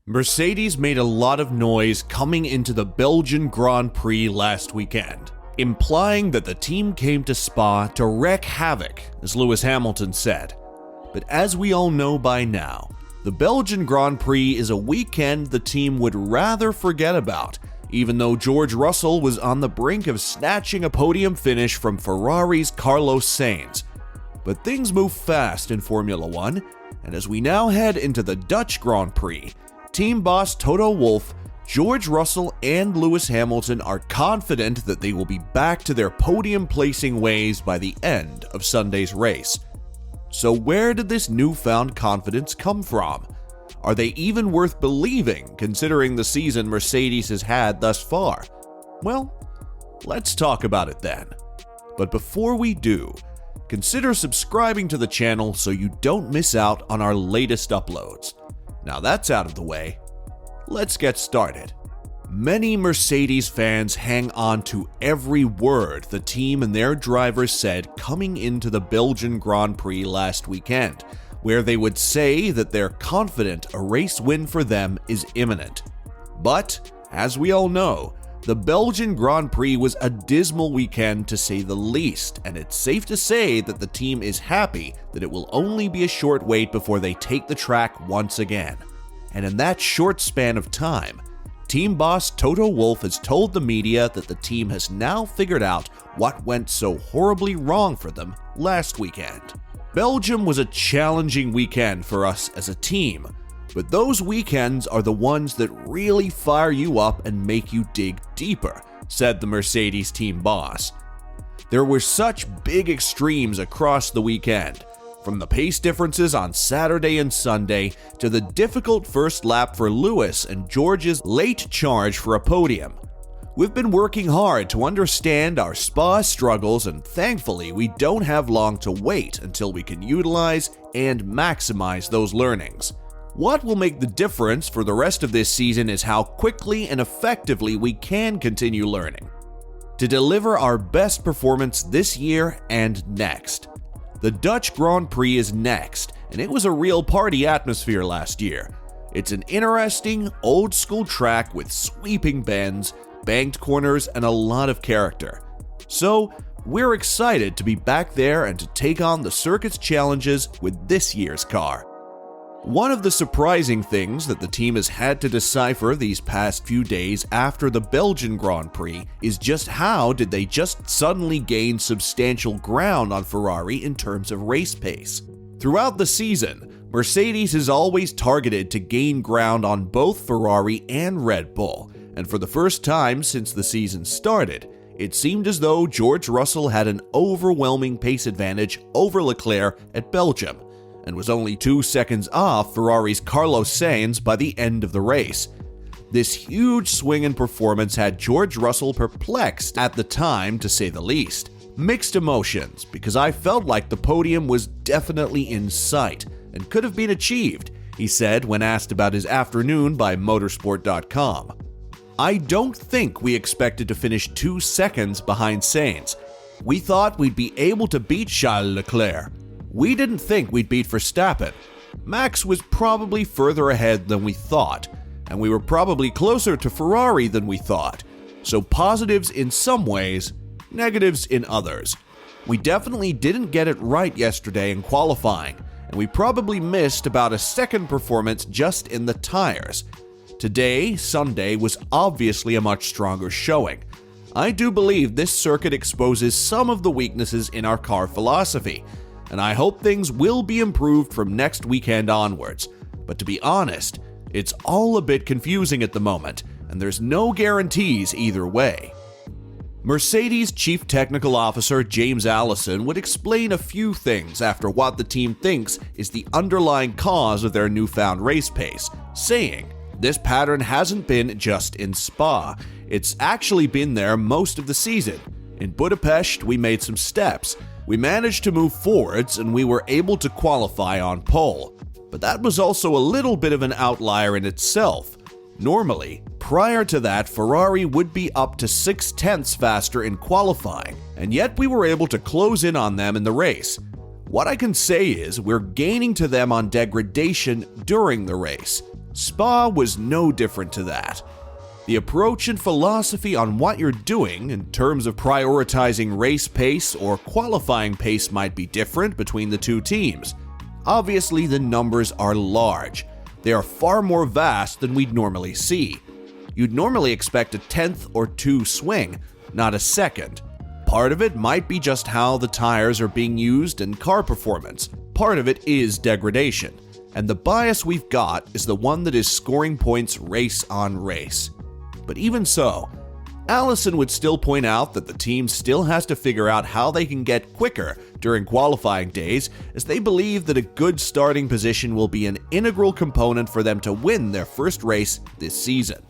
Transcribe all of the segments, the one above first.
Mercedes made a lot of noise coming into the Belgian Grand Prix last weekend, implying that the team came to Spa to wreak havoc, as Lewis Hamilton said. But as we all know by now, the Belgian Grand Prix is a weekend the team would rather forget about, even though George Russell was on the brink of snatching a podium finish from Ferrari's Carlos Sainz. But things move fast in Formula One, and as we now head into the Dutch Grand Prix, team boss Toto Wolff, George Russell, and Lewis Hamilton are confident that they will be back to their podium placing ways by the end of Sunday's race. So where did this newfound confidence come from? Are they even worth believing considering the season Mercedes has had thus far? Well, let's talk about it then. But before we do, consider subscribing to the channel so you don't miss out on our latest uploads. Now that's out of the way, let's get started. Many Mercedes fans hang on to every word the team and their drivers said coming into the Belgian Grand Prix last weekend, where they would say that they're confident a race win for them is imminent. But, as we all know, the Belgian Grand Prix was a dismal weekend to say the least, and it's safe to say that the team is happy that it will only be a short wait before they take the track once again. And in that short span of time, team boss Toto Wolff has told the media that the team has now figured out what went so horribly wrong for them last weekend. Belgium was a challenging weekend for us as a team, but those weekends are the ones that really fire you up and make you dig deeper, said the Mercedes team boss. There were such big extremes across the weekend, from the pace differences on Saturday and Sunday to the difficult first lap for Lewis and George's late charge for a podium. We've been working hard to understand our Spa struggles, and thankfully we don't have long to wait until we can utilize and maximize those learnings. What will make the difference for the rest of this season is how quickly and effectively we can continue learning to deliver our best performance this year and next. The Dutch Grand Prix is next, and it was a real party atmosphere last year. It's an interesting, old-school track with sweeping bends, banked corners, and a lot of character. So, we're excited to be back there and to take on the circuit's challenges with this year's car. One of the surprising things that the team has had to decipher these past few days after the Belgian Grand Prix is just how did they just suddenly gain substantial ground on Ferrari in terms of race pace. Throughout the season, Mercedes has always targeted to gain ground on both Ferrari and Red Bull, and for the first time since the season started, it seemed as though George Russell had an overwhelming pace advantage over Leclerc at Belgium, and was only 2 seconds off Ferrari's Carlos Sainz by the end of the race. This huge swing in performance had George Russell perplexed at the time, to say the least. Mixed emotions, because I felt like the podium was definitely in sight and could have been achieved, he said when asked about his afternoon by motorsport.com. I don't think we expected to finish 2 seconds behind Sainz. We thought we'd be able to beat Charles Leclerc. We didn't think we'd beat Verstappen. Max was probably further ahead than we thought, and we were probably closer to Ferrari than we thought. So positives in some ways, negatives in others. We definitely didn't get it right yesterday in qualifying, and we probably missed about a second performance just in the tires. Today, Sunday, was obviously a much stronger showing. I do believe this circuit exposes some of the weaknesses in our car philosophy, and I hope things will be improved from next weekend onwards. But to be honest, it's all a bit confusing at the moment, and there's no guarantees either way. Mercedes Chief Technical Officer James Allison would explain a few things after what the team thinks is the underlying cause of their newfound race pace, saying, "This pattern hasn't been just in Spa, it's actually been there most of the season. In Budapest, we made some steps. We managed to move forwards and we were able to qualify on pole. But that was also a little bit of an outlier in itself. Normally, prior to that, Ferrari would be up to 6/10ths faster in qualifying, and yet we were able to close in on them in the race. What I can say is we're gaining to them on degradation during the race. Spa was no different to that. The approach and philosophy on what you're doing in terms of prioritizing race pace or qualifying pace might be different between the two teams. Obviously, the numbers are large. They are far more vast than we'd normally see. You'd normally expect a tenth or two swing, not a second. Part of it might be just how the tires are being used and car performance. Part of it is degradation. And the bias we've got is the one that is scoring points race on race. But even so, Allison would still point out that the team still has to figure out how they can get quicker during qualifying days, as they believe that a good starting position will be an integral component for them to win their first race this season.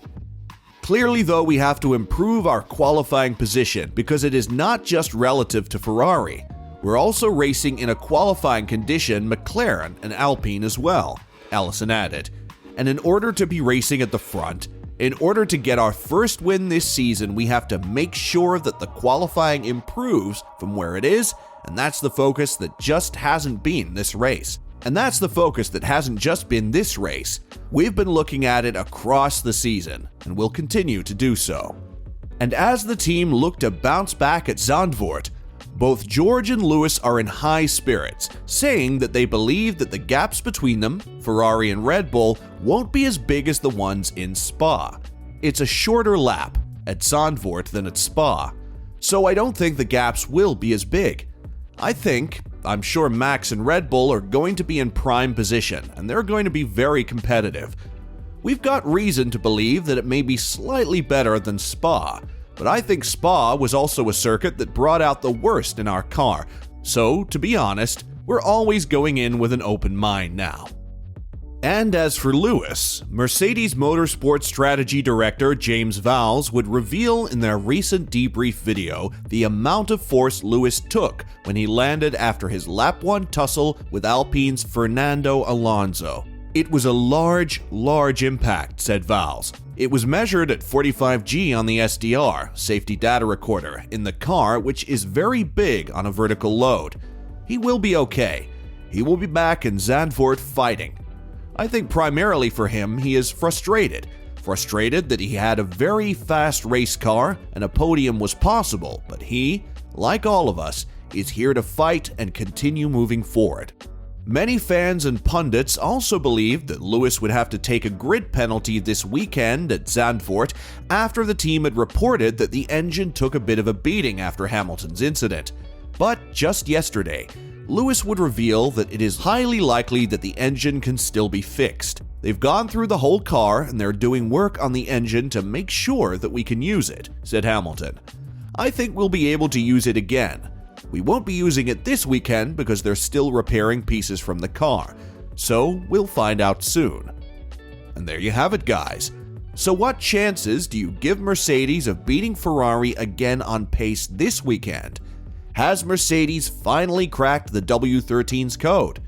Clearly, though, we have to improve our qualifying position because it is not just relative to Ferrari. We're also racing in a qualifying condition McLaren and Alpine as well, Allison added. And in order to be racing at the front, in order to get our first win this season, we have to make sure that the qualifying improves from where it is, and that's the focus that just hasn't been this race. We've been looking at it across the season, and will continue to do so. And as the team look to bounce back at Zandvoort, both George and Lewis are in high spirits, saying that they believe that the gaps between them, Ferrari and Red Bull, won't be as big as the ones in Spa. It's a shorter lap at Zandvoort than at Spa, so I don't think the gaps will be as big. I'm sure Max and Red Bull are going to be in prime position, and they're going to be very competitive. We've got reason to believe that it may be slightly better than Spa, but I think Spa was also a circuit that brought out the worst in our car, so to be honest, we're always going in with an open mind now. And as for Lewis, Mercedes Motorsport Strategy Director James Vowles would reveal in their recent debrief video the amount of force Lewis took when he landed after his lap 1 tussle with Alpine's Fernando Alonso. It was a large impact, said Vowles. It was measured at 45 G on the SDR, safety data recorder, in the car, which is very big on a vertical load. He will be okay. He will be back in Zandvoort fighting. I think primarily for him, he is frustrated that he had a very fast race car and a podium was possible, but he, like all of us, is here to fight and continue moving forward. Many fans and pundits also believed that Lewis would have to take a grid penalty this weekend at Zandvoort after the team had reported that the engine took a bit of a beating after Hamilton's incident. But just yesterday, Lewis would reveal that it is highly likely that the engine can still be fixed. They've gone through the whole car and they're doing work on the engine to make sure that we can use it, said Hamilton. I think we'll be able to use it again. We won't be using it this weekend because they're still repairing pieces from the car, so we'll find out soon. And there you have it, guys. So what chances do you give Mercedes of beating Ferrari again on pace this weekend? Has Mercedes finally cracked the W13's code?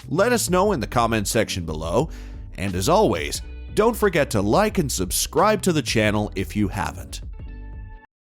Let us know in the comment section below, and as always, don't forget to like and subscribe to the channel if you haven't.